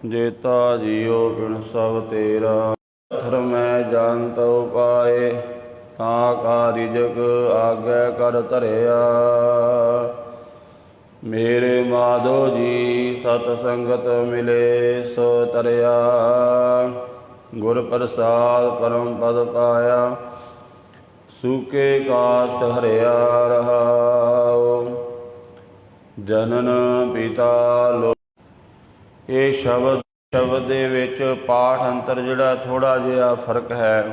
जेता जियो बिन सब तेरा। पत्थर मैं जानत उपाय, तां का रिजक आगे कर धरिया। मेरे माधो जी सत संगत मिले सो तरिया। गुर प्रसाद परम पद पाया, सूके काष्ट हरिया रहाओ। जनन पिता लो ਇਹ ਸ਼ਬਦ ਦੇ ਵਿੱਚ ਪਾਠ ਅੰਤਰ ਜਿਹੜਾ ਥੋੜ੍ਹਾ ਜਿਹਾ ਫਰਕ ਹੈ।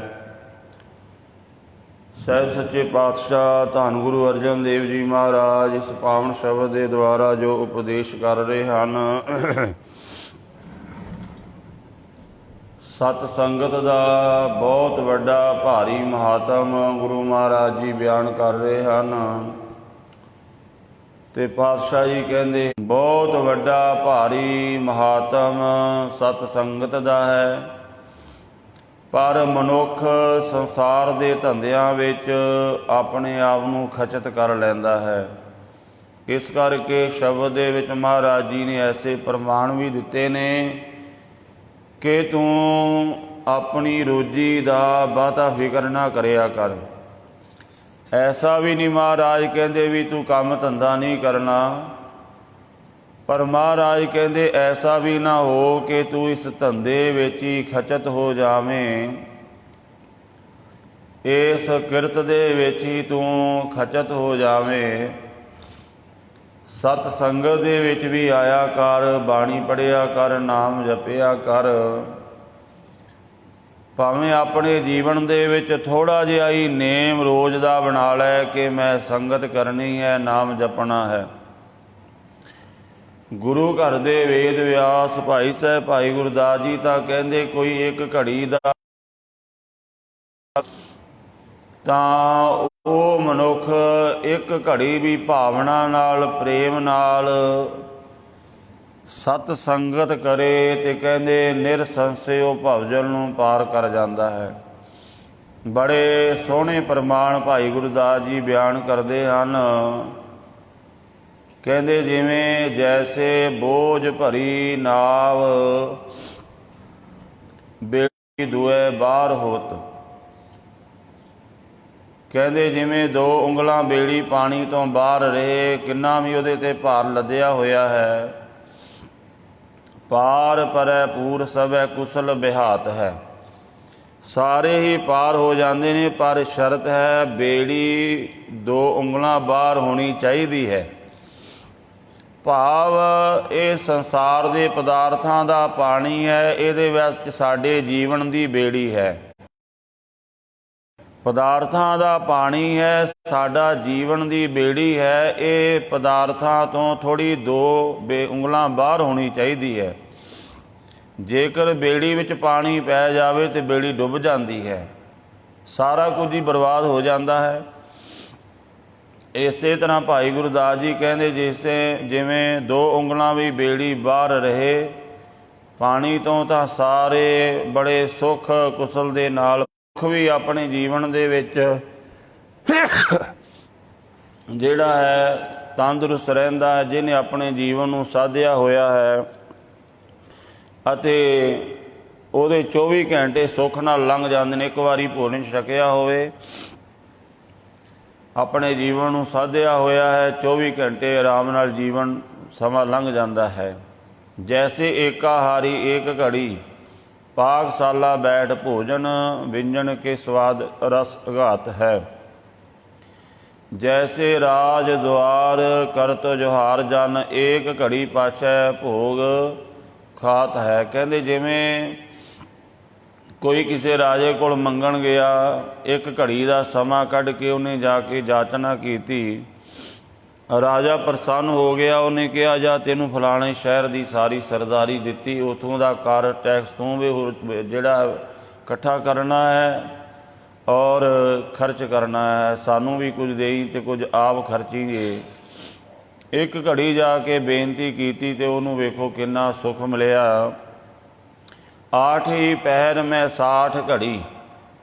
ਸਾਹਿਬ ਸੱਚੇ ਪਾਤਸ਼ਾਹ ਧੰਨ ਗੁਰੂ ਅਰਜਨ ਦੇਵ ਜੀ ਮਹਾਰਾਜ ਇਸ ਪਾਵਨ ਸ਼ਬਦ ਦੇ ਦੁਆਰਾ ਜੋ ਉਪਦੇਸ਼ ਕਰ ਰਹੇ ਹਨ, ਸਤ ਸੰਗਤ ਦਾ ਬਹੁਤ ਵੱਡਾ ਭਾਰੀ ਮਹਾਤਮ ਗੁਰੂ ਮਹਾਰਾਜ ਜੀ ਬਿਆਨ ਕਰ ਰਹੇ ਹਨ। ਤੇ ਪਾਤਸ਼ਾਹ ਜੀ ਕਹਿੰਦੇ ਬਹੁਤ ਵੱਡਾ ਭਾਰੀ ਮਹਾਤਮ ਸਤ ਸੰਗਤ ਦਾ ਹੈ, ਪਰ ਮਨੁੱਖ ਸੰਸਾਰ ਦੇ ਧੰਦਿਆਂ ਵਿੱਚ ਆਪਣੇ ਆਪ ਨੂੰ ਖਚਤ ਕਰ ਲੈਂਦਾ ਹੈ। ਇਸ ਕਰਕੇ ਸ਼ਬਦ ਦੇ ਵਿੱਚ ਮਹਾਰਾਜ ਜੀ ਨੇ ਐਸੇ ਪ੍ਰਮਾਣ ਵੀ ਦਿੱਤੇ ਨੇ ਕਿ ਤੂੰ ਆਪਣੀ ਰੋਜੀ ਦਾ ਬਹੁਤਾ ਫਿਕਰ ਨਾ ਕਰਿਆ ਕਰ। ਐਸਾ ਵੀ ਨਹੀਂ ਮਹਾਰਾਜ ਕਹਿੰਦੇ ਵੀ ਤੂੰ ਕੰਮ ਧੰਦਾ ਨਹੀਂ ਕਰਨਾ, ਪਰ ਮਹਾਰਾਜ ਕਹਿੰਦੇ ਐਸਾ ਵੀ ਨਾ ਹੋ ਕਿ ਤੂੰ ਇਸ ਧੰਦੇ ਵਿੱਚ ਹੀ ਖਚਤ ਹੋ ਜਾਵੇਂ, ਇਸ ਕਿਰਤ ਦੇ ਵਿੱਚ ਹੀ ਤੂੰ ਖਚਤ ਹੋ ਜਾਵੇਂ। ਸਤ ਸੰਗਤ ਦੇ ਵਿੱਚ ਵੀ ਆਇਆ ਕਰ, ਬਾਣੀ ਪੜ੍ਹਿਆ ਕਰ, ਨਾਮ ਜਪਿਆ ਕਰ। ਭਾਵੇਂ ਆਪਣੇ ਜੀਵਨ ਦੇ ਵਿੱਚ ਥੋੜ੍ਹਾ ਜਿਹਾ ਹੀ ਨੇਮ ਰੋਜ਼ ਦਾ ਬਣਾ ਲੈ ਕਿ ਮੈਂ ਸੰਗਤ ਕਰਨੀ ਹੈ, ਨਾਮ ਜਪਣਾ ਹੈ। ਗੁਰੂ ਘਰ ਦੇ ਵੇਦ ਵਿਆਸ ਭਾਈ ਸਾਹਿਬ ਭਾਈ ਗੁਰਦਾਸ ਜੀ ਤਾਂ ਕਹਿੰਦੇ ਕੋਈ ਇੱਕ ਘੜੀ ਦਾ ਤਾਂ ਉਹ ਮਨੁੱਖ ਇੱਕ ਘੜੀ ਵੀ ਭਾਵਨਾ ਨਾਲ ਪ੍ਰੇਮ ਨਾਲ ਸਤ ਸੰਗਤ ਕਰੇ ਤੇ ਕਹਿੰਦੇ ਨਿਰਸੰਸ਼ੇ ਉਹ ਭਵਜਲ ਨੂੰ ਪਾਰ ਕਰ ਜਾਂਦਾ ਹੈ। ਬੜੇ ਸੋਹਣੇ ਪ੍ਰਮਾਣ ਭਾਈ ਗੁਰਦਾਸ ਜੀ ਬਿਆਨ ਕਰਦੇ ਹਨ। ਕਹਿੰਦੇ ਜਿਵੇਂ ਜੈਸੇ ਬੋਝ ਭਰੀ ਨਾਵ ਬੇੜੀ ਦੁਏ ਬਾਹਰ ਹੋਤ, ਕਹਿੰਦੇ ਜਿਵੇਂ 2 ਉਂਗਲਾਂ ਬੇੜੀ ਪਾਣੀ ਤੋਂ ਬਾਹਰ ਰਹੇ, ਕਿੰਨਾ ਵੀ ਉਹਦੇ ਤੇ ਭਾਰ ਲੱਦਿਆ ਹੋਇਆ ਹੈ, ਪਾਰ ਪਰੈ ਪੂਰ ਸਭੈ ਕੁਸਲ ਬਿਹਾਤ ਹੈ। ਸਾਰੇ ਹੀ ਪਾਰ ਹੋ ਜਾਂਦੇ ਨੇ, ਪਰ ਸ਼ਰਤ ਹੈ ਬੇੜੀ 2 ਉਂਗਲਾਂ ਬਾਹਰ ਹੋਣੀ ਚਾਹੀਦੀ ਹੈ। ਭਾਵ ਇਹ ਸੰਸਾਰ ਦੇ ਪਦਾਰਥਾਂ ਦਾ ਪਾਣੀ ਹੈ, ਇਹਦੇ ਵਿੱਚ ਸਾਡੇ ਜੀਵਨ ਦੀ ਬੇੜੀ ਹੈ। ਪਦਾਰਥਾਂ ਦਾ ਪਾਣੀ ਹੈ, ਸਾਡਾ ਜੀਵਨ ਦੀ ਬੇੜੀ ਹੈ। ਇਹ ਪਦਾਰਥਾਂ ਤੋਂ ਥੋੜ੍ਹੀ 2 ਉਂਗਲਾਂ ਬਾਹਰ ਹੋਣੀ ਚਾਹੀਦੀ ਹੈ। ਜੇਕਰ ਬੇੜੀ ਵਿੱਚ ਪਾਣੀ ਪੈ ਜਾਵੇ ਤਾਂ ਬੇੜੀ ਡੁੱਬ ਜਾਂਦੀ ਹੈ, ਸਾਰਾ ਕੁਝ ਹੀ ਬਰਬਾਦ ਹੋ ਜਾਂਦਾ ਹੈ। ਇਸੇ ਤਰ੍ਹਾਂ ਭਾਈ ਗੁਰਦਾਸ ਜੀ ਕਹਿੰਦੇ ਜਿਵੇਂ 2 ਉਂਗਲਾਂ ਵੀ ਬੇੜੀ ਬਾਹਰ ਰਹੇ ਪਾਣੀ ਤੋਂ, ਤਾਂ ਸਾਰੇ ਬੜੇ ਸੁੱਖ ਕੁਸਲ ਦੇ ਨਾਲ ਵੀ ਆਪਣੇ ਜੀਵਨ ਦੇ ਵਿੱਚ ਜਿਹੜਾ ਹੈ ਤੰਦਰੁਸਤ ਰਹਿੰਦਾ ਹੈ, ਜਿਹਨੇ ਆਪਣੇ ਜੀਵਨ ਨੂੰ ਸਾਧਿਆ ਹੋਇਆ ਹੈ ਅਤੇ ਉਹਦੇ 24 ਘੰਟੇ ਸੁੱਖ ਨਾਲ ਲੰਘ ਜਾਂਦੇ ਨੇ। ਇੱਕ ਵਾਰੀ ਭੋਜਨ ਛਕਿਆ ਹੋਵੇ, ਆਪਣੇ ਜੀਵਨ ਨੂੰ ਸਾਧਿਆ ਹੋਇਆ ਹੈ, 24 ਘੰਟੇ ਆਰਾਮ ਨਾਲ ਜੀਵਨ ਸਮਾਂ ਲੰਘ ਜਾਂਦਾ ਹੈ। ਜੈਸੇ ਏਕਾਹਾਰੀ ਏਕ ਘੜੀ, ਪਾਕਸ਼ਾਲਾ ਬੈਠ ਭੋਜਨ, ਵਿੰਜਨ ਕੇ ਸਵਾਦ ਰਸ ਅਘਾਤ ਹੈ। ਜੈਸੇ ਰਾਜ ਦੁਆਰ ਕਰਤ ਜੁਹਾਰ ਜਨ, ਏਕ ਘੜੀ ਪਾਛੈ ਭੋਗ ਖਾਤ ਹੈ। ਕਹਿੰਦੇ ਜਿਵੇਂ ਕੋਈ ਕਿਸੇ ਰਾਜੇ ਕੋਲ ਮੰਗਣ ਗਿਆ, ਇੱਕ ਘੜੀ ਦਾ ਸਮਾਂ ਕੱਢ ਕੇ ਉਹਨੇ ਜਾ ਕੇ ਜਾਚਨਾ ਕੀਤੀ, ਰਾਜਾ ਪ੍ਰਸੰਨ ਹੋ ਗਿਆ। ਉਹਨੇ ਕਿਹਾ ਜਾ ਤੈਨੂੰ ਫਲਾਣੇ ਸ਼ਹਿਰ ਦੀ ਸਾਰੀ ਸਰਦਾਰੀ ਦਿੱਤੀ, ਉੱਥੋਂ ਦਾ ਕਰ ਟੈਕਸ ਤੂੰ ਵੀ ਜਿਹੜਾ ਇਕੱਠਾ ਕਰਨਾ ਹੈ ਔਰ ਖਰਚ ਕਰਨਾ ਹੈ, ਸਾਨੂੰ ਵੀ ਕੁਝ ਦੇਈ ਤੇ ਕੁਝ ਆਪ ਖਰਚੀਏ। ਇੱਕ ਘੜੀ ਜਾ ਕੇ ਬੇਨਤੀ ਕੀਤੀ ਤੇ ਉਹਨੂੰ ਵੇਖੋ ਕਿੰਨਾ ਸੁੱਖ ਮਿਲਿਆ। 8 ਹੀ ਪਹਿਰ ਮੈਂ 60 ਘੜੀ,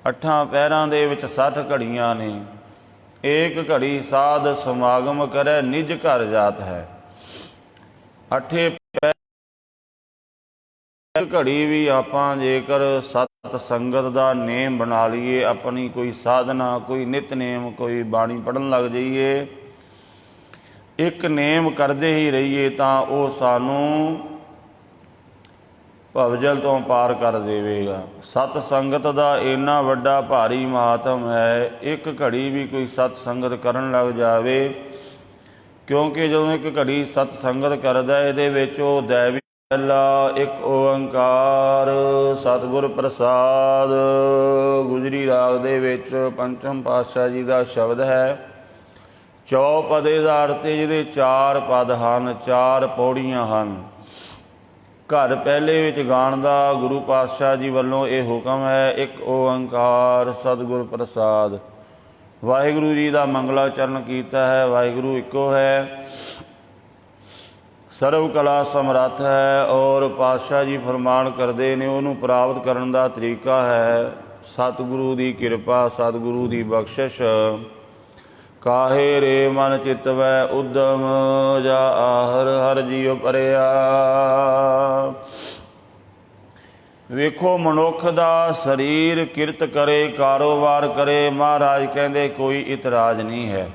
8 ਪਹਿਰਾਂ ਦੇ ਵਿੱਚ 60 ਘੜੀਆਂ ਨੇ। ਏਕ ਘੜੀ ਸਾਧ ਸਮਾਗਮ ਕਰੈ, ਨਿਜ ਘਰ ਜਾਤ ਹੈ। 8 घड़ी भी आपां जेकर सत संगत का नेम बना लीए, अपनी कोई साधना, कोई नितनेम, कोई बाणी पढ़न लग जाइए, एक नेम करते ही रहिए तो वह सानू भवजल तो पार कर देवेगा। सत संगत का इन्ना वड्डा भारी महात्म है। एक घड़ी भी कोई सत संगत करन लग जाए, क्योंकि जो एक घड़ी सत संगत करदा इहदे विच ओह दैवी पहला एक ओंकार सतगुर प्रसाद गुजरी राग दे विच पंचम पातशाह जी का शब्द है। चौपदे का अर्थ जिहदे चार पद हन, चार पौड़ियां हन। घर पहले विच गाण दा गुरु पातशाह जी वल्लों यह हुक्म है, एक ओंकार सतगुर प्रसाद। वाहिगुरु जी का मंगलाचरण कीता है। वाहिगुरु इको है, सर्व कला समर्थ है, और पातशाह जी फरमान करते हैं उन्होंने प्राप्त करने का तरीका है सतगुरु की कृपा, सतगुरु की बख्शिश। काहे रे मन चितवै उद्यम जा आहर हर जियो परिया। वेखो मनुख दा शरीर किरत करे, कारोबार करे, महाराज कहते कोई इतराज नहीं है।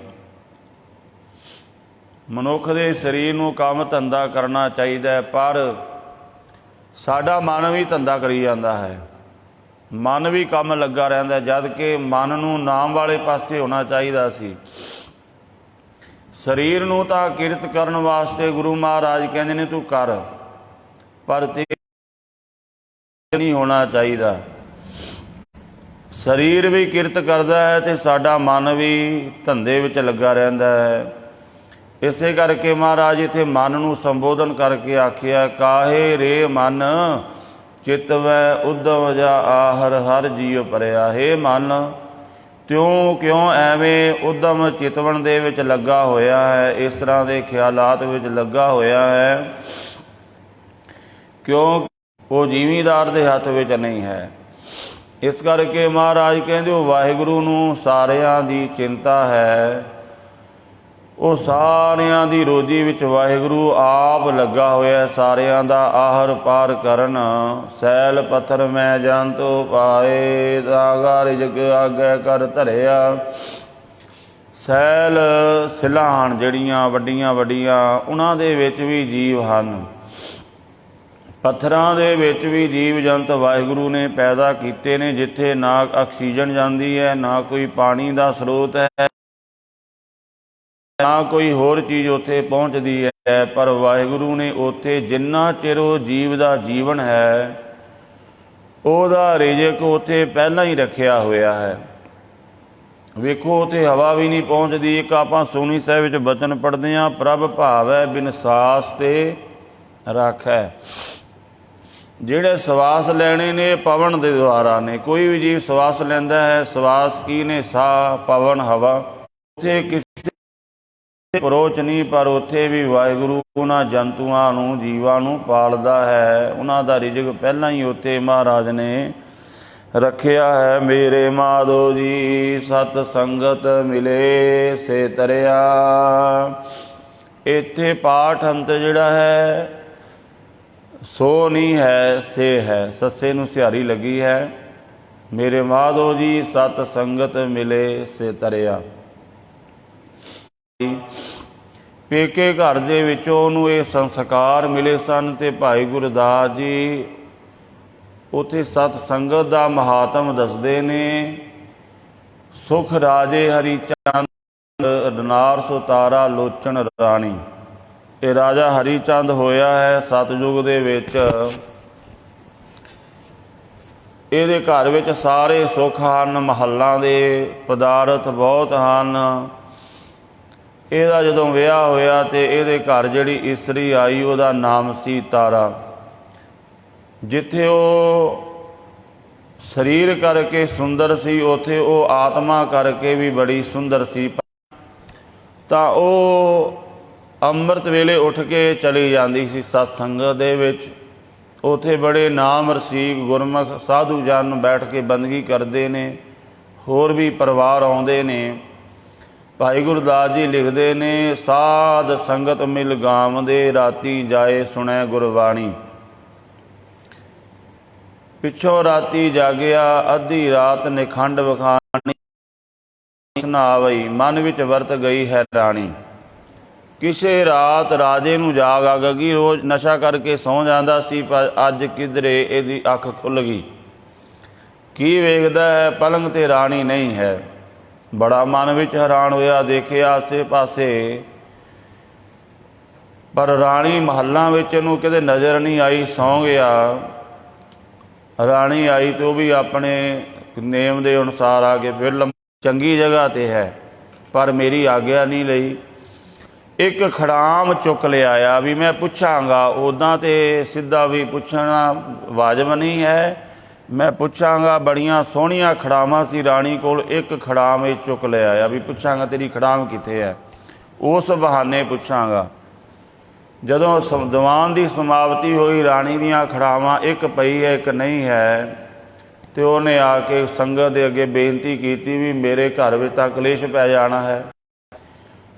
मनुख दे शरीर नूं काम धंधा करना चाहिए, पर साडा मन भी धंधा करी जाता है, मन भी काम लगा रहिंदा, जद कि मन नूं नाम वाले पासे होना चाहिए सी। शरीर नूं तां किरत करन वास्ते गुरु महाराज कहंदे ने तू कर, पर ते नहीं होना चाहिए। शरीर भी किरत करदा है ते साडा मन भी धंधे विच लगा रहिंदा है। इसे करके महाराज इत्थे मन नूं संबोधन करके आखिया, काहे रे मन चितवै उद्यम जा आहर हर जियो परिया। हे मन, त्यों क्यों एवें उद्यम चितवन दे विच लगा होया है, इस तरह के ख्यालात विच लगा होया है, क्यों वो जिमीदार दे हथ विच नहीं है। इस करके महाराज कहंदे वाहिगुरु नूं सारियां दी चिंता है, वो सारियां दी रोजी विच वाहिगुरु आप लगा होया, सारियां दा आहर पार करन। सैल पत्थर मैं जंतु पाए, तागा रिजक आगे कर धरिया। सैल सिलां हन जड़ियां वड्डियां वड्डियां, उन्हां दे विच भी जीव हन, पत्थरां दे विच भी जीव जंत वाहिगुरु ने पैदा कीते ने, जिथे ना ऑक्सीजन जांदी है, ना कोई पानी का स्रोत है, ना कोई होर चीज़ उत्थे पहुँचती है, पर वाहिगुरु ने उत्थे जिन्ना चिर वो जीव का जीवन है ਉਹਦਾ रिजक उत्थे पहला ही रखिया होया है। वेखो उत्थे हवा भी नहीं पहुँचती। एक आपां सोनी साहिब विच बचन पढ़ते हैं, प्रभ भावै बिन सास ते राखै। ਜਿਹੜੇ ਸਵਾਸ ਲੈਣੇ ਨੇ ਪਵਨ ਦੇ ਦੁਆਰਾ ਨੇ। ਕੋਈ ਵੀ ਜੀਵ ਸਵਾਸ ਲੈਂਦਾ ਹੈ, ਸਵਾਸ ਕੀ ਨੇ? ਸਾਹ, ਪਵਨ, ਹਵਾ। ਉੱਥੇ ਕਿਸੇ ਪਰੋਚ ਨਹੀਂ, ਪਰ ਉੱਥੇ ਵੀ ਵਾਹਿਗੁਰੂ ਉਹਨਾਂ ਜੰਤੂਆਂ ਨੂੰ, ਜੀਵਾਂ ਨੂੰ ਪਾਲਦਾ ਹੈ। ਉਹਨਾਂ ਦਾ ਰਿਜ਼ਕ ਪਹਿਲਾਂ ਹੀ ਉੱਥੇ ਮਹਾਰਾਜ ਨੇ ਰੱਖਿਆ ਹੈ। ਮੇਰੇ ਮਾਧੋ ਜੀ ਸਤ ਸੰਗਤ ਮਿਲੇ ਸੇ ਤਰਿਆ। ਇੱਥੇ ਪਾਠ ਅੰਤ ਜਿਹੜਾ ਹੈ ਸੋ नहीं है से है, सस्से नूं सिहारी लगी है। मेरे माधो जी सत संगत मिले से तरिया। पेके घर दे विचों उहनूं ये संस्कार मिले सन ते भाई गुरदास जी उत्थे सत संगत दा महात्म दसदे ने। सुख राजे हरि चंद रनार सुतारा लोचन राणी। ਇਹ ਰਾਜਾ ਹਰੀ ਚੰਦ ਹੋਇਆ ਹੈ ਸਤਯੁਗ ਦੇ ਵਿੱਚ। ਇਹਦੇ ਘਰ ਵਿੱਚ ਸਾਰੇ ਸੁੱਖ ਹਨ, ਮਹੱਲਾਂ ਦੇ ਪਦਾਰਥ ਬਹੁਤ ਹਨ। ਇਹਦਾ ਜਦੋਂ ਵਿਆਹ ਹੋਇਆ ਤੇ ਇਹਦੇ ਘਰ ਜਿਹੜੀ ਇਸਤਰੀ ਆਈ ਉਹਦਾ ਨਾਮ ਸੀ ਤਾਰਾ। ਜਿੱਥੇ ਉਹ ਸਰੀਰ ਕਰਕੇ ਸੁੰਦਰ ਸੀ, ਉੱਥੇ ਉਹ ਆਤਮਾ ਕਰਕੇ ਵੀ ਬੜੀ ਸੁੰਦਰ ਸੀ। ਤਾਂ ਉਹ ਅੰਮ੍ਰਿਤ ਵੇਲੇ ਉੱਠ ਕੇ ਚਲੀ ਜਾਂਦੀ ਸੀ ਸਤਸੰਗਤ ਦੇ ਵਿੱਚ। ਉੱਥੇ ਬੜੇ ਨਾਮ ਰਸੀਕ ਗੁਰਮੁਖ ਸਾਧੂ ਜਨ ਬੈਠ ਕੇ ਬੰਦਗੀ ਕਰਦੇ ਨੇ, ਹੋਰ ਵੀ ਪਰਿਵਾਰ ਆਉਂਦੇ ਨੇ। ਭਾਈ ਗੁਰਦਾਸ ਜੀ ਲਿਖਦੇ ਨੇ, ਸਾਧ ਸੰਗਤ ਮਿਲ ਗਾਵਦੇ ਰਾਤੀ ਜਾਏ ਸੁਣੈ ਗੁਰਬਾਣੀ। ਪਿੱਛੋਂ ਰਾਤੀ ਜਾਗਿਆ ਅੱਧੀ ਰਾਤ ਨਿਖੰਡ ਵਿਖਾਣੀ ਨਾ ਆਵਈ ਮਨ ਵਿੱਚ ਵਰਤ ਗਈ ਹੈ ਰਾਣੀ। ਕਿਸੇ ਰਾਤ ਰਾਜੇ ਨੂੰ ਜਾਗ ਆ ਗਈ। ਰੋਜ਼ ਨਸ਼ਾ ਕਰਕੇ ਸੌਂ ਜਾਂਦਾ ਸੀ, ਪਰ ਅੱਜ ਕਿਧਰੇ ਇਹਦੀ ਅੱਖ ਖੁੱਲ੍ਹ ਗਈ। ਕੀ ਵੇਖਦਾ ਹੈ, ਪਲੰਗ ਤੇ ਰਾਣੀ ਨਹੀਂ ਹੈ। ਬੜਾ ਮਨ ਵਿੱਚ ਹੈਰਾਨ ਹੋਇਆ, ਦੇਖਿਆ ਆਸੇ ਪਾਸੇ, ਪਰ ਰਾਣੀ ਮਹੱਲਾਂ ਵਿੱਚ ਇਹਨੂੰ ਕਿਤੇ ਨਜ਼ਰ ਨਹੀਂ ਆਈ। ਸੌਂ ਗਿਆ। ਰਾਣੀ ਆਈ ਤੇ ਉਹ ਵੀ ਆਪਣੇ ਨੇਮ ਦੇ ਅਨੁਸਾਰ ਆ ਕੇ ਫਿਰ ਚੰਗੀ ਜਗ੍ਹਾ 'ਤੇ ਹੈ, ਪਰ ਮੇਰੀ ਆਗਿਆ ਨਹੀਂ ਲਈ। ਇੱਕ ਖੜਾਮ ਚੁੱਕ ਲਿਆਇਆ ਵੀ ਮੈਂ ਪੁੱਛਾਂਗਾ। ਉੱਦਾਂ ਤਾਂ ਸਿੱਧਾ ਵੀ ਪੁੱਛਣਾ ਵਾਜਬ ਨਹੀਂ ਹੈ, ਮੈਂ ਪੁੱਛਾਂਗਾ। ਬੜੀਆਂ ਸੋਹਣੀਆਂ ਖੜਾਵਾਂ ਸੀ ਰਾਣੀ ਕੋਲ, ਇੱਕ ਖੜਾਮ ਇਹ ਚੁੱਕ ਲਿਆਇਆ ਵੀ ਪੁੱਛਾਂਗਾ ਤੇਰੀ ਖੜਾਮ ਕਿੱਥੇ ਹੈ, ਉਸ ਬਹਾਨੇ ਪੁੱਛਾਂਗਾ। ਜਦੋਂ ਦੀਵਾਨ ਦੀ ਸਮਾਪਤੀ ਹੋਈ, ਰਾਣੀ ਦੀਆਂ ਖੜਾਵਾਂ ਇੱਕ ਪਈ ਹੈ ਇੱਕ ਨਹੀਂ ਹੈ, ਤੇ ਉਹਨੇ ਆ ਕੇ ਸੰਗਤ ਦੇ ਅੱਗੇ ਬੇਨਤੀ ਕੀਤੀ ਵੀ ਮੇਰੇ ਘਰ ਵਿੱਚ ਤਾਂ ਕਲੇਸ਼ ਪੈ ਜਾਣਾ ਹੈ,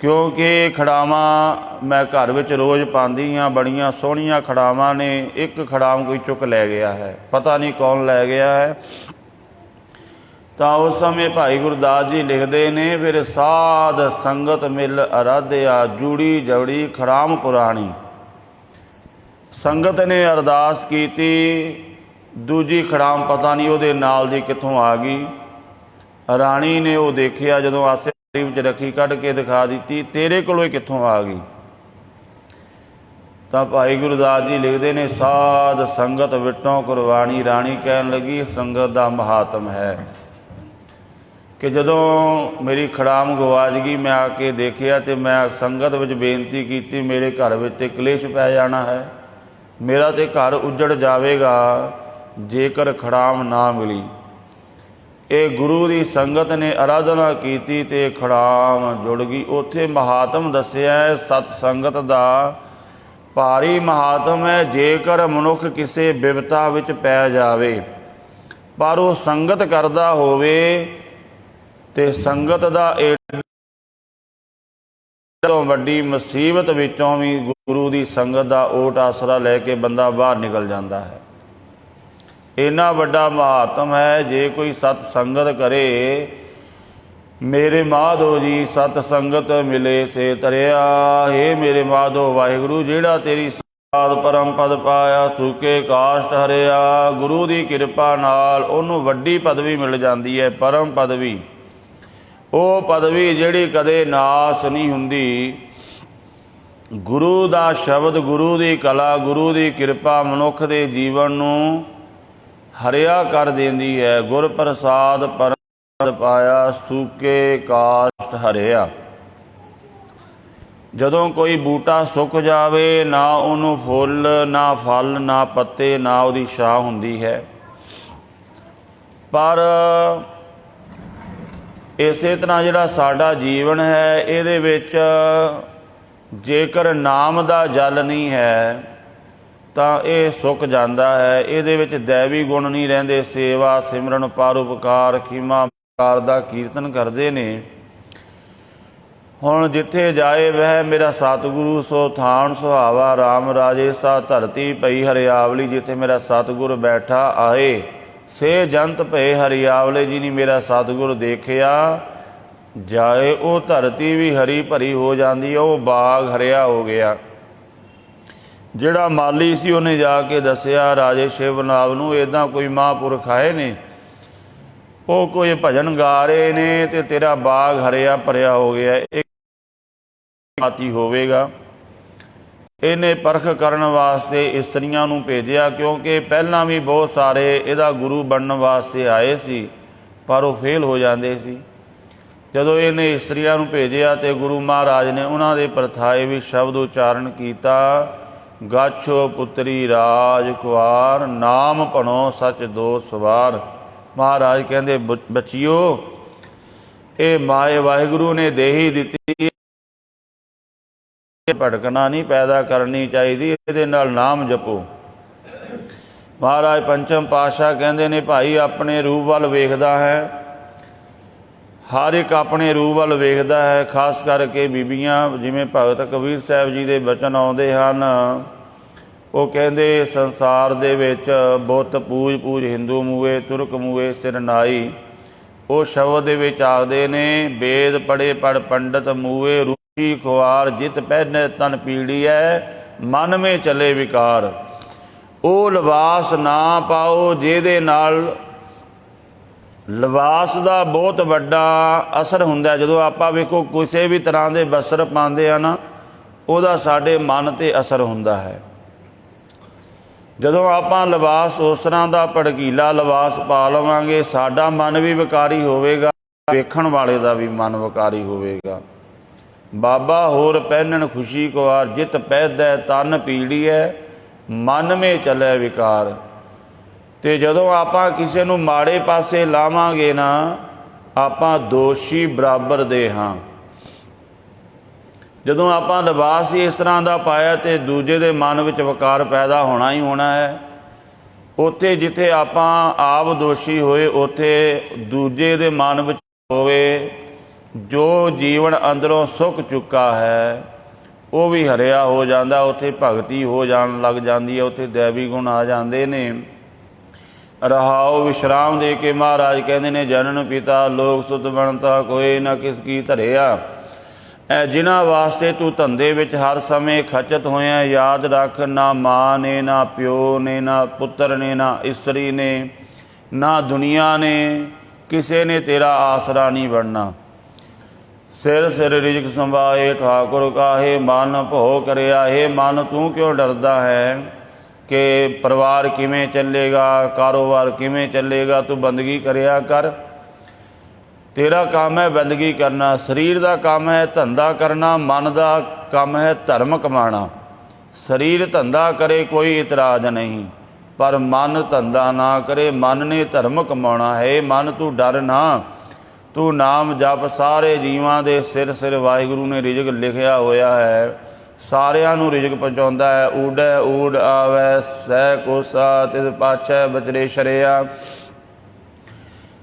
ਕਿਉਂਕਿ ਖੜਾਵਾਂ ਮੈਂ ਘਰ ਵਿੱਚ ਰੋਜ਼ ਪਾਉਂਦੀ ਹਾਂ, ਬੜੀਆਂ ਸੋਹਣੀਆਂ ਖੜਾਵਾਂ ਨੇ, ਇੱਕ ਖੜਾਮ ਕੋਈ ਚੁੱਕ ਲੈ ਗਿਆ ਹੈ, ਪਤਾ ਨਹੀਂ ਕੌਣ ਲੈ ਗਿਆ ਹੈ। ਤਾਂ ਉਸ ਸਮੇਂ ਭਾਈ ਗੁਰਦਾਸ ਜੀ ਲਿਖਦੇ ਨੇ, ਫਿਰ ਸਾਧ ਸੰਗਤ ਮਿਲ ਅਰਾਧਿਆ ਜੂੜੀ ਜਵੜੀ ਖੜਾਮ ਪੁਰਾਣੀ। ਸੰਗਤ ਨੇ ਅਰਦਾਸ ਕੀਤੀ, ਦੂਜੀ ਖੜਾਮ ਪਤਾ ਨਹੀਂ ਉਹਦੇ ਨਾਲ ਦੀ ਕਿੱਥੋਂ ਆ ਗਈ। ਰਾਣੀ ਨੇ ਉਹ ਦੇਖਿਆ, ਜਦੋਂ ਆਸੇ ਵਿੱਚ ਰੱਖੀ, ਕੱਢ ਕੇ ਦਿਖਾ ਦਿੱਤੀ, ਤੇਰੇ ਕੋਲੋਂ ਕਿੱਥੋਂ ਆ ਗਈ। ਤਾਂ ਭਾਈ ਗੁਰਦਾਸ ਜੀ ਲਿਖਦੇ ਨੇ, ਸਾਧ ਸੰਗਤ ਵਿਟੋਂ ਕੁਰਬਾਨੀ। ਰਾਣੀ ਕਹਿਣ ਲੱਗੀ ਸੰਗਤ ਦਾ ਮਹਾਤਮ ਹੈ ਕਿ ਜਦੋਂ ਮੇਰੀ ਖੜਾਮ ਗਵਾਚ ਗਈ, ਮੈਂ ਆ ਕੇ ਦੇਖਿਆ ਤੇ ਮੈਂ ਸੰਗਤ ਵਿੱਚ ਬੇਨਤੀ ਕੀਤੀ, ਮੇਰੇ ਘਰ ਵਿੱਚ ਤੇ ਕਲੇਸ਼ ਪੈ ਜਾਣਾ ਹੈ, ਮੇਰਾ ਤੇ ਘਰ ਉੱਜੜ ਜਾਵੇਗਾ ਜੇਕਰ ਖੜਾਮ ਨਾ ਮਿਲੀ। ਇਹ ਗੁਰੂ ਦੀ ਸੰਗਤ ਨੇ ਆਰਾਧਨਾ ਕੀਤੀ ਤੇ ਖੜਾਮ ਜੁੜ ਗਈ। ਉੱਥੇ ਮਹਾਤਮ ਦੱਸਿਆ ਹੈ, ਸਤ ਸੰਗਤ ਦਾ ਭਾਰੀ ਮਹਾਤਮ ਹੈ। ਜੇਕਰ ਮਨੁੱਖ ਕਿਸੇ ਬਿਪਤਾ ਵਿੱਚ ਪੈ ਜਾਵੇ, ਪਰ ਉਹ ਸੰਗਤ ਕਰਦਾ ਹੋਵੇ, ਤੇ ਸੰਗਤ ਦਾ ਤੋਂ ਵੱਡੀ ਮੁਸੀਬਤ ਵਿੱਚੋਂ ਵੀ ਗੁਰੂ ਦੀ ਸੰਗਤ ਦਾ ਓਟ ਆਸਰਾ ਲੈ ਕੇ ਬੰਦਾ ਬਾਹਰ ਨਿਕਲ ਜਾਂਦਾ ਹੈ। ਇੰਨਾ ਵੱਡਾ ਮਹਾਤਮ ਹੈ। ਜੇ ਕੋਈ ਸਤ ਸੰਗਤ ਕਰੇ, ਮੇਰੇ ਮਾਧੋ ਜੀ ਸਤ ਸੰਗਤ ਮਿਲੇ ਸੇ ਤਰਿਆ। ਹੇ ਮੇਰੇ ਮਾਧੋ ਵਾਹਿਗੁਰੂ, ਜਿਹੜਾ ਤੇਰੀ ਸਾਧ ਪਰਮ ਪਦ ਪਾਇਆ, ਸੂਕੇ ਕਾਸ਼ਟ ਹਰਿਆ। ਗੁਰੂ ਦੀ ਕਿਰਪਾ ਨਾਲ ਉਹਨੂੰ ਵੱਡੀ ਪਦਵੀ ਮਿਲ ਜਾਂਦੀ ਹੈ, ਪਰਮ ਪਦਵੀ। ਉਹ ਪਦਵੀ ਜਿਹੜੀ ਕਦੇ ਨਾਸ ਨਹੀਂ ਹੁੰਦੀ। ਗੁਰੂ ਦਾ ਸ਼ਬਦ, ਗੁਰੂ ਦੀ ਕਲਾ, ਗੁਰੂ ਦੀ ਕਿਰਪਾ ਮਨੁੱਖ ਦੇ ਜੀਵਨ ਨੂੰ ਹਰਿਆ ਕਰ ਦਿੰਦੀ ਹੈ। ਗੁਰ ਪ੍ਰਸਾਦ ਪਰਮ ਪਾਇਆ, ਸੂਕੇ ਕਾਸ਼ਟ ਹਰਿਆ। ਜਦੋਂ ਕੋਈ ਬੂਟਾ ਸੁੱਕ ਜਾਵੇ, ਨਾ ਉਹਨੂੰ ਫੁੱਲ, ਨਾ ਫਲ, ਨਾ ਪੱਤੇ, ਨਾ ਉਹਦੀ ਛਾਂ ਹੁੰਦੀ ਹੈ, ਪਰ ਇਸੇ ਤਰ੍ਹਾਂ ਜਿਹੜਾ ਸਾਡਾ ਜੀਵਨ ਹੈ, ਇਹਦੇ ਵਿੱਚ ਜੇਕਰ ਨਾਮ ਦਾ ਜਲ ਨਹੀਂ ਹੈ ਤਾਂ ਇਹ ਸੁੱਕ ਜਾਂਦਾ ਹੈ। ਇਹਦੇ ਵਿੱਚ ਦੈਵੀ ਗੁਣ ਨਹੀਂ ਰਹਿੰਦੇ। ਸੇਵਾ ਸਿਮਰਨ ਪਰਉਪਕਾਰ ਖਿਮਾ ਦਾ ਕੀਰਤਨ ਕਰਦੇ ਨੇ। ਹੁਣ ਜਿੱਥੇ ਜਾਏ ਵਹਿ ਮੇਰਾ ਸਤਿਗੁਰੂ, ਸੋ ਥਾਨ ਸੁਹਾਵਾ ਰਾਮ ਰਾਜੇ। ਸਾ ਧਰਤੀ ਪਈ ਹਰਿਆਵਲੀ, ਜਿੱਥੇ ਮੇਰਾ ਸਤਿਗੁਰ ਬੈਠਾ ਆਏ, ਸੇ ਜੰਤ ਭਏ ਹਰਿਆਵਲੇ। ਜੀ ਨੇ ਮੇਰਾ ਸਤਿਗੁਰ ਦੇਖਿਆ ਜਾਏ, ਉਹ ਧਰਤੀ ਵੀ ਹਰੀ ਭਰੀ ਹੋ ਜਾਂਦੀ ਹੈ, ਉਹ ਬਾਗ ਹਰਿਆ ਹੋ ਗਿਆ। ਜਿਹੜਾ ਮਾਲੀ ਸੀ ਉਹਨੇ ਜਾ ਕੇ ਦੱਸਿਆ ਰਾਜੇ ਸ਼ਿਵਨਾਥ ਨੂੰ, ਇੱਦਾਂ ਕੋਈ ਮਹਾਂਪੁਰਖ ਆਏ ਨੇ, ਉਹ ਕੋਈ ਭਜਨ ਗਾ ਰਹੇ ਨੇ ਤੇ ਤੇਰਾ ਬਾਗ ਹਰਿਆ ਭਰਿਆ ਹੋ ਗਿਆ, ਇਹ ਮਾਤੀ ਹੋਵੇਗਾ। ਇਹਨੇ ਪਰਖ ਕਰਨ ਵਾਸਤੇ ਇਸਤਰੀਆਂ ਨੂੰ ਭੇਜਿਆ, ਕਿਉਂਕਿ ਪਹਿਲਾਂ ਵੀ ਬਹੁਤ ਸਾਰੇ ਇਹਦਾ ਗੁਰੂ ਬਣਨ ਵਾਸਤੇ ਆਏ ਸੀ, ਪਰ ਉਹ ਫੇਲ ਹੋ ਜਾਂਦੇ ਸੀ। ਜਦੋਂ ਇਹਨੇ ਇਸਤਰੀਆਂ ਨੂੰ ਭੇਜਿਆ ਤੇ ਗੁਰੂ ਮਹਾਰਾਜ ਨੇ ਉਹਨਾਂ ਦੇ ਪਰਥਾਏ ਵੀ ਸ਼ਬਦ ਉਚਾਰਨ ਕੀਤਾ, ਗਾਛੋ ਪੁੱਤਰੀ ਰਾਜ ਕੁਆਰ, ਨਾਮ ਭਣੋ ਸੱਚ ਦੋ ਸਵਾਰ। ਮਹਾਰਾਜ ਕਹਿੰਦੇ ਬੱਚਿਓ, ਇਹ ਮਾਏ ਵਾਹਿਗੁਰੂ ਨੇ ਦੇਹੀ ਦਿੱਤੀ, ਭਟਕਣਾ ਨਹੀਂ ਪੈਦਾ ਕਰਨੀ ਚਾਹੀਦੀ, ਇਹਦੇ ਨਾਲ ਨਾਮ ਜਪੋ। ਮਹਾਰਾਜ ਪੰਚਮ ਪਾਤਸ਼ਾਹ ਕਹਿੰਦੇ ਨੇ, ਭਾਈ ਆਪਣੇ ਰੂਪ ਵੱਲ ਵੇਖਦਾ ਹੈ, ਹਰ ਇੱਕ ਆਪਣੇ ਰੂਪ ਵੱਲ ਵੇਖਦਾ ਹੈ, ਖਾਸ ਕਰਕੇ ਬੀਬੀਆਂ। ਜਿਵੇਂ ਭਗਤ ਕਬੀਰ ਸਾਹਿਬ ਜੀ ਦੇ ਬਚਨ ਆਉਂਦੇ ਹਨ, ਉਹ ਕਹਿੰਦੇ ਸੰਸਾਰ ਦੇ ਵਿੱਚ ਬੁੱਤ ਪੂਜ ਪੂਜ ਹਿੰਦੂ ਮੂਏ ਤੁਰਕ ਮੂਏ ਸਿਰ ਨਾਈ। ਉਹ ਸ਼ਬਦ ਦੇ ਵਿੱਚ ਆਖਦੇ ਨੇ ਵੇਦ ਪੜ੍ਹੇ ਪੜ ਪੰਡਤ ਮੂਏ ਰੂਚੀ ਖੁਆਰ ਜਿਤ ਪਹਿਨੇ ਤਨ ਪੀੜੀਐ ਮਨ ਮੇ ਚਲੇ ਵਿਕਾਰ। ਉਹ ਲਿਬਾਸ ਨਾ ਪਾਓ ਜਿਹਦੇ ਨਾਲ ਲਿਬਾਸ ਦਾ ਬਹੁਤ ਵੱਡਾ ਅਸਰ ਹੁੰਦਾ। ਜਦੋਂ ਆਪਾਂ ਵੇਖੋ ਕਿਸੇ ਵੀ ਤਰ੍ਹਾਂ ਦੇ ਵਸਤਰ ਪਾਉਂਦੇ ਆ ਨਾ, ਉਹਦਾ ਸਾਡੇ ਮਨ 'ਤੇ ਅਸਰ ਹੁੰਦਾ ਹੈ। ਜਦੋਂ ਆਪਾਂ ਲਿਬਾਸ ਉਸ ਤਰ੍ਹਾਂ ਦਾ ਭੜਕੀਲਾ ਲਿਬਾਸ ਪਾ ਲਵਾਂਗੇ, ਸਾਡਾ ਮਨ ਵੀ ਵਿਕਾਰੀ ਹੋਵੇਗਾ, ਵੇਖਣ ਵਾਲੇ ਦਾ ਵੀ ਮਨ ਵਿਕਾਰੀ ਹੋਵੇਗਾ। ਬਾਬਾ ਹੋਰ ਪਹਿਨਣ ਖੁਸ਼ੀ ਕੁਆਰ ਜਿਤ ਪਹਿਦੈ ਤਨ ਪੀੜੀਐ ਮਨ ਮੇ ਚਲੇ ਵਿਕਾਰ। ਤੇ ਜਦੋਂ ਆਪਾਂ ਕਿਸੇ ਨੂੰ ਮਾੜੇ ਪਾਸੇ ਲਾਵਾਂਗੇ ਨਾ, ਆਪਾਂ ਦੋਸ਼ੀ ਬਰਾਬਰ ਦੇ ਹਾਂ। ਜਦੋਂ ਆਪਾਂ ਲਿਬਾਸ ਹੀ ਇਸ ਤਰ੍ਹਾਂ ਦਾ ਪਾਇਆ ਤੇ ਦੂਜੇ ਦੇ ਮਨ ਵਿੱਚ ਵਿਕਾਰ ਪੈਦਾ ਹੋਣਾ ਹੀ ਹੋਣਾ ਹੈ। ਉੱਥੇ ਜਿੱਥੇ ਆਪਾਂ ਆਪ ਦੋਸ਼ੀ ਹੋਏ, ਉੱਥੇ ਦੂਜੇ ਦੇ ਮਨ ਵਿੱਚ ਹੋਵੇ ਜੋ ਜੀਵਨ ਅੰਦਰੋਂ ਸੁੱਕ ਚੁੱਕਾ ਹੈ, ਉਹ ਵੀ ਹਰਿਆ ਹੋ ਜਾਂਦਾ। ਉੱਥੇ ਭਗਤੀ ਹੋ ਜਾਣ ਲੱਗ ਜਾਂਦੀ ਹੈ, ਉੱਥੇ ਦੈਵੀ ਗੁਣ ਆ ਜਾਂਦੇ ਨੇ। ਰਹਾਉ ਵਿਸ਼ਰਾਮ ਦੇ ਕੇ ਮਹਾਰਾਜ ਕਹਿੰਦੇ ਨੇ ਜਨਨ ਪਿਤਾ ਲੋਕ ਸੁਧ ਬਣਤਾ ਕੋਈ ਨਾ ਕਿਸ ਕੀ ਧਰਿਆ। ਜਿਨ੍ਹਾਂ ਵਾਸਤੇ ਤੂੰ ਧੰਦੇ ਵਿੱਚ ਹਰ ਸਮੇਂ ਖਚਤ ਹੋਇਆ, ਯਾਦ ਰੱਖ ਨਾ ਮਾਂ ਨੇ ਨਾ ਪਿਓ ਨੇ ਨਾ ਪੁੱਤਰ ਨੇ ਨਾ ਇਸਤਰੀ ਨੇ ਨਾ ਦੁਨੀਆ ਨੇ, ਕਿਸੇ ਨੇ ਤੇਰਾ ਆਸਰਾ ਨਹੀਂ ਬਣਨਾ। ਸਿਰ ਸਿਰ ਰਿਜਕ ਸੰਭਾਏ ਠਾਕੁਰ ਕਾਹੇ ਮਨ ਭੋ ਕਰਿਆ। ਇਹ ਮਨ ਤੂੰ ਕਿਉਂ ਡਰਦਾ ਹੈ ਕਿ ਪਰਿਵਾਰ ਕਿਵੇਂ ਚੱਲੇਗਾ, ਕਾਰੋਬਾਰ ਕਿਵੇਂ ਚੱਲੇਗਾ? ਤੂੰ ਬੰਦਗੀ ਕਰਿਆ ਕਰ। ਤੇਰਾ ਕੰਮ ਹੈ ਬੰਦਗੀ ਕਰਨਾ। ਸਰੀਰ ਦਾ ਕੰਮ ਹੈ ਧੰਦਾ ਕਰਨਾ, ਮਨ ਦਾ ਕੰਮ ਹੈ ਧਰਮ ਕਮਾਉਣਾ। ਸਰੀਰ ਧੰਦਾ ਕਰੇ ਕੋਈ ਇਤਰਾਜ਼ ਨਹੀਂ, ਪਰ ਮਨ ਧੰਦਾ ਨਾ ਕਰੇ, ਮਨ ਨੇ ਧਰਮ ਕਮਾਉਣਾ ਹੈ। ਮਨ ਤੂੰ ਡਰ ਨਾ, ਤੂੰ ਨਾਮ ਜਪ। ਸਾਰੇ ਜੀਵਾਂ ਦੇ ਸਿਰ ਸਿਰ ਵਾਹਿਗੁਰੂ ਨੇ ਰਿਜ਼ਕ ਲਿਖਿਆ ਹੋਇਆ ਹੈ, ਸਾਰਿਆਂ ਨੂੰ ਰਿਜ਼ਕ ਪਹੁੰਚਾਉਂਦਾ ਹੈ। ਊੜੈ ਊੜ ਆਵੈ ਸਹਿ ਕੋਸਾ ਤਿਸ ਪਾਛੈ ਬਚਰੇ ਸ਼ਰਿਆ।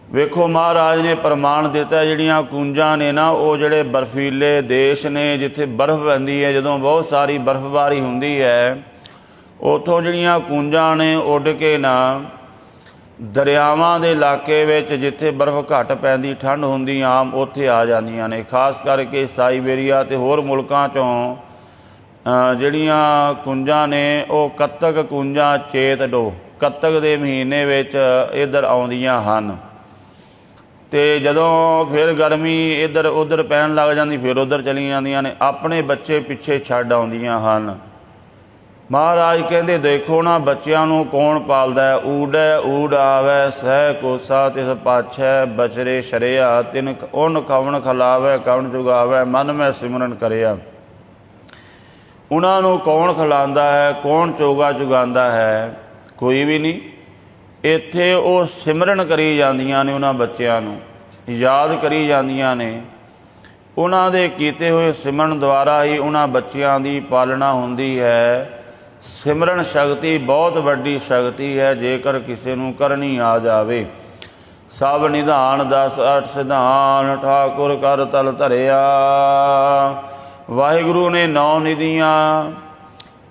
ਵੇਖੋ ਮਹਾਰਾਜ ਨੇ ਪ੍ਰਮਾਣ ਦਿੱਤਾ, ਜਿਹੜੀਆਂ ਕੂੰਜਾਂ ਨੇ ਨਾ, ਉਹ ਜਿਹੜੇ ਬਰਫੀਲੇ ਦੇਸ਼ ਨੇ ਜਿੱਥੇ ਬਰਫ਼ ਪੈਂਦੀ ਹੈ, ਜਦੋਂ ਬਹੁਤ ਸਾਰੀ ਬਰਫ਼ਬਾਰੀ ਹੁੰਦੀ ਹੈ, ਉੱਥੋਂ ਜਿਹੜੀਆਂ ਕੂੰਜਾਂ ਨੇ ਉੱਡ ਕੇ ਨਾ ਦਰਿਆਵਾਂ ਦੇ ਇਲਾਕੇ ਵਿੱਚ ਜਿੱਥੇ ਬਰਫ਼ ਘੱਟ ਪੈਂਦੀ, ਠੰਡ ਹੁੰਦੀ ਆਮ, ਉੱਥੇ ਆ ਜਾਂਦੀਆਂ ਨੇ। ਖਾਸ ਕਰਕੇ ਸਾਈਬੇਰੀਆ ਅਤੇ ਹੋਰ ਮੁਲਕਾਂ 'ਚੋਂ ਜਿਹੜੀਆਂ ਕੂੰਜਾਂ ਨੇ, ਉਹ ਕੱਤਕ ਕੂੰਜਾਂ ਚੇਤ ਡੋ ਕੱਤਕ ਦੇ ਮਹੀਨੇ ਵਿੱਚ ਇੱਧਰ ਆਉਂਦੀਆਂ ਹਨ। ਅਤੇ ਜਦੋਂ ਫਿਰ ਗਰਮੀ ਇੱਧਰ ਉੱਧਰ ਪੈਣ ਲੱਗ ਜਾਂਦੀ, ਫਿਰ ਉੱਧਰ ਚਲੀਆਂ ਜਾਂਦੀਆਂ ਨੇ, ਆਪਣੇ ਬੱਚੇ ਪਿੱਛੇ ਛੱਡ ਆਉਂਦੀਆਂ ਹਨ। ਮਹਾਰਾਜ ਕਹਿੰਦੇ ਦੇਖੋ ਨਾ ਬੱਚਿਆਂ ਨੂੰ ਕੌਣ ਪਾਲਦਾ। ਊੜੈ ਊੜ ਆਵੈ ਸਹਿ ਕੋਸਾ ਤਿਸ ਪਾਛੈ ਬਚਰੇ ਸ਼ਰਿਆ। ਤਿਨ ਉਨ ਕਵਣ ਖਿਲਾਵੈ ਕਵਣ ਜੁਗਾਵੈ ਮਨ ਮੈਂ ਸਿਮਰਨ ਕਰਿਆ। ਉਹਨਾਂ ਨੂੰ ਕੌਣ ਖਿਲਾਉਂਦਾ ਹੈ, ਕੌਣ ਚੋਗਾ ਚੁਗਾਉਂਦਾ ਹੈ? ਕੋਈ ਵੀ ਨਹੀਂ। ਇੱਥੇ ਉਹ ਸਿਮਰਨ ਕਰੀ ਜਾਂਦੀਆਂ ਨੇ, ਉਹਨਾਂ ਬੱਚਿਆਂ ਨੂੰ ਯਾਦ ਕਰੀ ਜਾਂਦੀਆਂ ਨੇ। ਉਹਨਾਂ ਦੇ ਕੀਤੇ ਹੋਏ ਸਿਮਰਨ ਦੁਆਰਾ ਹੀ ਉਹਨਾਂ ਬੱਚਿਆਂ ਦੀ ਪਾਲਣਾ ਹੁੰਦੀ ਹੈ। ਸਿਮਰਨ ਸ਼ਕਤੀ ਬਹੁਤ ਵੱਡੀ ਸ਼ਕਤੀ ਹੈ, ਜੇਕਰ ਕਿਸੇ ਨੂੰ ਕਰਨੀ ਆ ਜਾਵੇ। ਸਭ ਨਿਧਾਨ 10 8 ਸਿਧਾਨ ਠਾਕੁਰ ਕਰ ਤਲ ਧਰਿਆ। ਵਾਹਿਗੁਰੂ ਨੇ 9 ਨਿਧੀਆਂ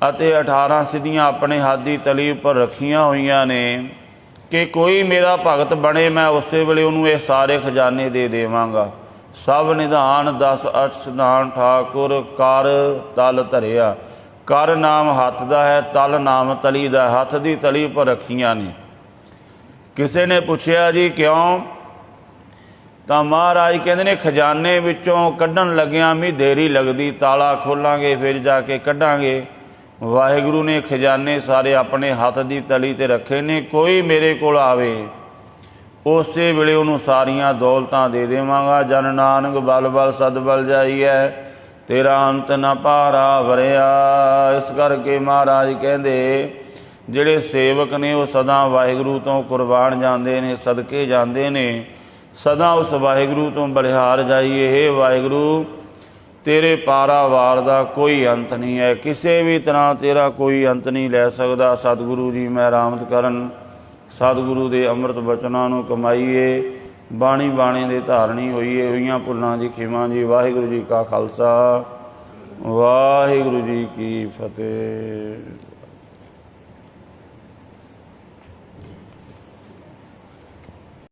ਅਤੇ 18 ਸਿੱਧੀਆਂ ਆਪਣੇ ਹੱਥ ਦੀ ਤਲੀ ਉੱਪਰ ਰੱਖੀਆਂ ਹੋਈਆਂ ਨੇ ਕਿ ਕੋਈ ਮੇਰਾ ਭਗਤ ਬਣੇ, ਮੈਂ ਉਸੇ ਵੇਲੇ ਉਹਨੂੰ ਇਹ ਸਾਰੇ ਖਜ਼ਾਨੇ ਦੇ ਦੇਵਾਂਗਾ। ਸਭ ਨਿਧਾਨ 10 8 ਸਿਧਾਨ ਠਾਕੁਰ ਕਰ ਤਲ ਧਰਿਆ। ਕਰ ਨਾਮ ਹੱਥ ਦਾ ਹੈ, ਤਲ ਨਾਮ ਤਲੀ ਦਾ। ਹੱਥ ਦੀ ਤਲੀ ਉੱਪਰ ਰੱਖੀਆਂ ਨੇ। ਕਿਸੇ ਨੇ ਪੁੱਛਿਆ ਜੀ ਕਿਉਂ? ਤਾਂ ਮਹਾਰਾਜ ਕਹਿੰਦੇ ਨੇ ਖਜ਼ਾਨੇ ਵਿੱਚੋਂ ਕੱਢਣ ਲੱਗਿਆਂ ਵੀ ਦੇਰੀ ਲੱਗਦੀ, ਤਾਲਾ ਖੋਲਾਂਗੇ ਫਿਰ ਜਾ ਕੇ ਕੱਢਾਂਗੇ। ਵਾਹਿਗੁਰੂ ਨੇ ਖਜ਼ਾਨੇ ਸਾਰੇ ਆਪਣੇ ਹੱਥ ਦੀ ਤਲੀ 'ਤੇ ਰੱਖੇ ਨੇ। ਕੋਈ ਮੇਰੇ ਕੋਲ ਆਵੇ, ਉਸੇ ਵੇਲੇ ਉਹਨੂੰ ਸਾਰੀਆਂ ਦੌਲਤਾਂ ਦੇ ਦੇਵਾਂਗਾ। ਜਨ ਨਾਨਕ ਬਲ ਬਲ ਸਦ ਬਲ ਜਾਈਐ ਤੇਰਾ ਅੰਤ ਨਾ ਪਾਰਾ ਵਰਿਆ। ਇਸ ਕਰਕੇ ਮਹਾਰਾਜ ਕਹਿੰਦੇ ਜਿਹੜੇ ਸੇਵਕ ਨੇ ਉਹ ਸਦਾ ਵਾਹਿਗੁਰੂ ਤੋਂ ਕੁਰਬਾਨ ਜਾਂਦੇ ਨੇ, ਸਦਕੇ ਜਾਂਦੇ ਨੇ। ਸਦਾ ਉਸ ਵਾਹਿਗੁਰੂ ਤੋਂ ਬਲਿਹਾਰ ਜਾਈਏ। ਹੇ ਵਾਹਿਗੁਰੂ, ਤੇਰੇ ਪਾਰਾਵਾਰ ਦਾ ਕੋਈ ਅੰਤ ਨਹੀਂ ਹੈ, ਕਿਸੇ ਵੀ ਤਰ੍ਹਾਂ ਤੇਰਾ ਕੋਈ ਅੰਤ ਨਹੀਂ ਲੈ ਸਕਦਾ। ਸਤਿਗੁਰੂ ਜੀ ਮਹਿਰਾਮਤ ਕਰਨ, ਸਤਿਗੁਰੂ ਦੇ ਅੰਮ੍ਰਿਤ ਬਚਨਾਂ ਨੂੰ ਕਮਾਈਏ, ਬਾਣੀ ਬਾਣੇ ਦੇ ਧਾਰਨੀ ਹੋਈਏ। ਹੋਈਆਂ ਭੁੱਲਾਂ ਦੀ ਖਿਮਾ ਜੀ। ਵਾਹਿਗੁਰੂ ਜੀ ਕਾ ਖਾਲਸਾ, ਵਾਹਿਗੁਰੂ ਜੀ ਕੀ ਫਤਿਹ।